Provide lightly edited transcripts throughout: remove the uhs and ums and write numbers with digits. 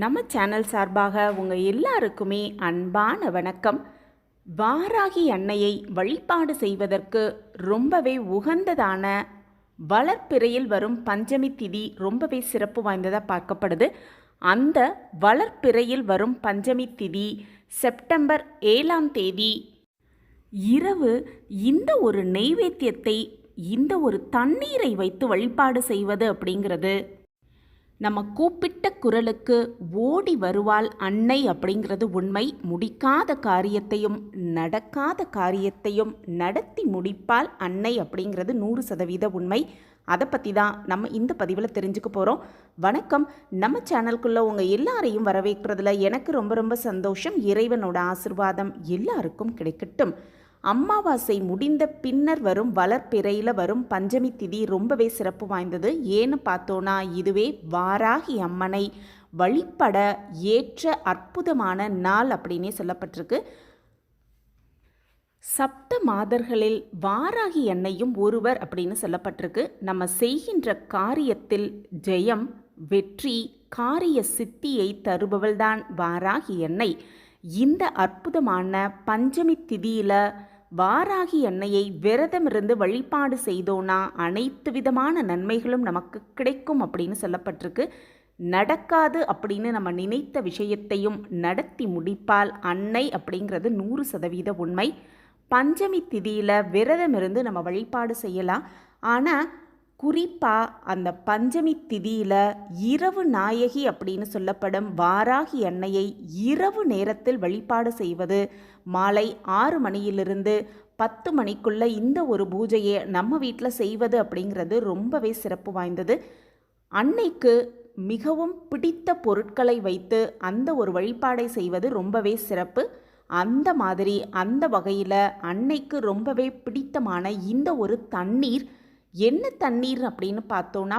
நம்ம சேனல் சார்பாக உங்கள் எல்லாருக்குமே அன்பான வணக்கம். வாராகி அன்னையை வழிபாடு செய்வதற்கு ரொம்பவே உகந்ததான வளர்ப்பிறையில் வரும் பஞ்சமி திதி ரொம்பவே சிறப்பு வாய்ந்ததாக பார்க்கப்படுது. அந்த வளர்ப்பிறையில் வரும் பஞ்சமி திதி செப்டம்பர் 7ஆம் தேதி இரவு இந்த ஒரு நெய்வேத்தியத்தை, இந்த ஒரு தண்ணீரை வைத்து வழிபாடு செய்வது அப்படிங்கிறது நம்ம கூப்பிட்ட குரலுக்கு ஓடி வருவாள் அன்னை அப்படிங்கிறது உண்மை. முடிக்காத காரியத்தையும் நடக்காத காரியத்தையும் நடத்தி முடிப்பாள் அன்னை அப்படிங்கிறது 100% உண்மை. அதை பற்றி தான் நம்ம இந்த பதிவில் தெரிஞ்சுக்க போகிறோம். வணக்கம். நம்ம சேனலுக்குள்ளே உங்கள் எல்லாரையும் வரவேற்கிறதுல எனக்கு ரொம்ப ரொம்ப சந்தோஷம். இறைவனோட ஆசிர்வாதம் எல்லாருக்கும் கிடைக்கட்டும். அமாவாசை முடிந்த பின்னர் வரும் வளர்ப்பிறையில் வரும் பஞ்சமி திதி ரொம்பவே சிறப்பு வாய்ந்தது. ஏன்னு பார்த்தோன்னா இதுவே வாராகி அம்மனை வழிபட ஏற்ற அற்புதமான நாள் அப்படின்னே சொல்லப்பட்டிருக்கு. சப்த மாதர்களில் வாராகி அன்னையும் ஒருவர் அப்படின்னு சொல்லப்பட்டிருக்கு. நம்ம செய்கின்ற காரியத்தில் ஜெயம், வெற்றி, காரிய சித்தியை தருபவள்தான் வாராகி அன்னை. இந்த அற்புதமான பஞ்சமி திதியில் வாராகி அன்னையை விரதமிருந்து வழிபாடு செய்தோன்னா அனைத்து விதமான நன்மைகளும் நமக்கு கிடைக்கும் அப்படின்னு சொல்லப்பட்டிருக்கு. நடக்காது அப்படின்னு நம்ம நினைத்த விஷயத்தையும் நடத்தி முடிப்பால் அன்னை அப்படிங்கிறது 100% உண்மை. பஞ்சமி திதியில் விரதமிருந்து நம்ம வழிபாடு செய்யலாம். ஆனால் குறிப்பாக அந்த பஞ்சமி திதியில் இரவு நாயகி அப்படின்னு சொல்லப்படும் வாராகி அன்னையை இரவு நேரத்தில் வழிபாடு செய்வது, மாலை 6 மணியிலிருந்து 10 மணிக்குள்ளே இந்த ஒரு பூஜையை நம்ம வீட்டில் செய்வது அப்படிங்கிறது ரொம்பவே சிறப்பு வாய்ந்தது. அன்னைக்கு மிகவும் பிடித்த பொருட்களை வைத்து அந்த ஒரு வழிபாடை செய்வது ரொம்பவே சிறப்பு. அந்த மாதிரி அந்த வகையில் அன்னைக்கு ரொம்பவே பிடித்தமான இந்த ஒரு தண்ணீர், என்ன தண்ணீர் அப்படின்னு பார்த்தோன்னா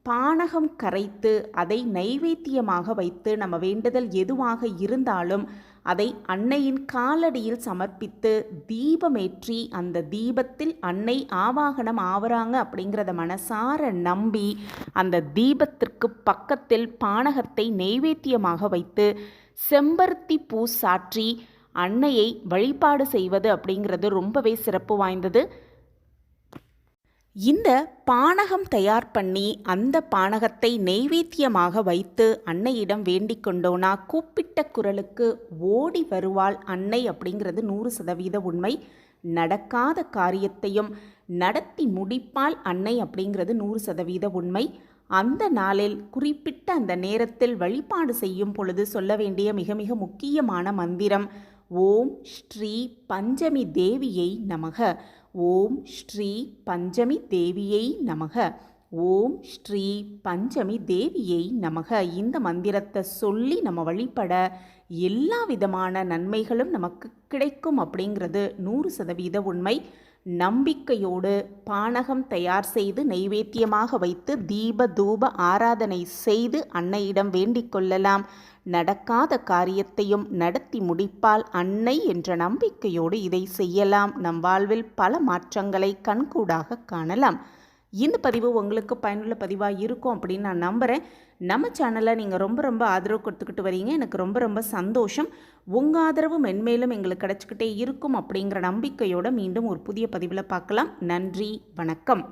பானகம் கரைத்து அதை நைவேத்தியமாக வைத்து நம்ம வேண்டுதல் எதுவாக இருந்தாலும் அதை அன்னையின் காலடியில் சமர்ப்பித்து தீபமேற்றி அந்த தீபத்தில் அன்னை ஆவாகனம் ஆவறாங்க அப்படிங்கிறத மனசார நம்பி அந்த தீபத்திற்கு பக்கத்தில் பானகத்தை நைவேத்தியமாக வைத்து செம்பருத்தி பூ சாற்றி அன்னையை வழிபாடு செய்வது அப்படிங்கிறது ரொம்பவே சிறப்பு வாய்ந்தது. இந்த பானகம் தயார் பண்ணி அந்த பானகத்தை நெய்வேத்தியமாக வைத்து அன்னையிடம் வேண்டிக் கொண்டோனா கூப்பிட்ட குரலுக்கு ஓடி வருவாள் அன்னை அப்படிங்கிறது 100% உண்மை. நடக்காத காரியத்தையும் நடத்தி முடிப்பாள் அன்னை அப்படிங்கிறது 100% உண்மை. அந்த நாளில் குறிப்பிட்ட அந்த நேரத்தில் வழிபாடு செய்யும் பொழுது சொல்ல வேண்டிய மிக மிக முக்கியமான மந்திரம் ஓம் ஸ்ரீ பஞ்சமி தேவியை நமக, ஓம் ஸ்ரீ பஞ்சமி தேவியை நமக, ஓம் ஸ்ரீ பஞ்சமி தேவியை நமக. இந்த மந்திரத்தை சொல்லி நம்ம வழிபட எல்லா விதமான நன்மைகளும் நமக்கு கிடைக்கும் அப்படிங்கிறது 100% உண்மை. நம்பிக்கையோடு பானகம் தயார் செய்து நைவேத்தியமாக வைத்து தீப தூப ஆராதனை செய்து அன்னையிடம் வேண்டிக் கொள்ளலாம். நடக்காத காரியத்தையும் நடத்தி முடிப்பால் அன்னை என்ற நம்பிக்கையோடு இதை செய்யலாம். நம் வாழ்வில் பல மாற்றங்களை கண்கூடாக காணலாம். இந்த பதிவு உங்களுக்கு பயனுள்ள பதிவாக இருக்கும் அப்படின்னு நான் நம்புகிறேன். நம்ம சேனலை நீங்கள் ரொம்ப ரொம்ப ஆதரவு கொடுத்துக்கிட்டு வரீங்க. எனக்கு ரொம்ப ரொம்ப சந்தோஷம். உங்கள் ஆதரவு மென்மேலும் எங்களுக்கு கிடச்சிக்கிட்டே இருக்கும் அப்படிங்கிற நம்பிக்கையோடு மீண்டும் ஒரு புதிய பதிவில் பார்க்கலாம். நன்றி, வணக்கம்.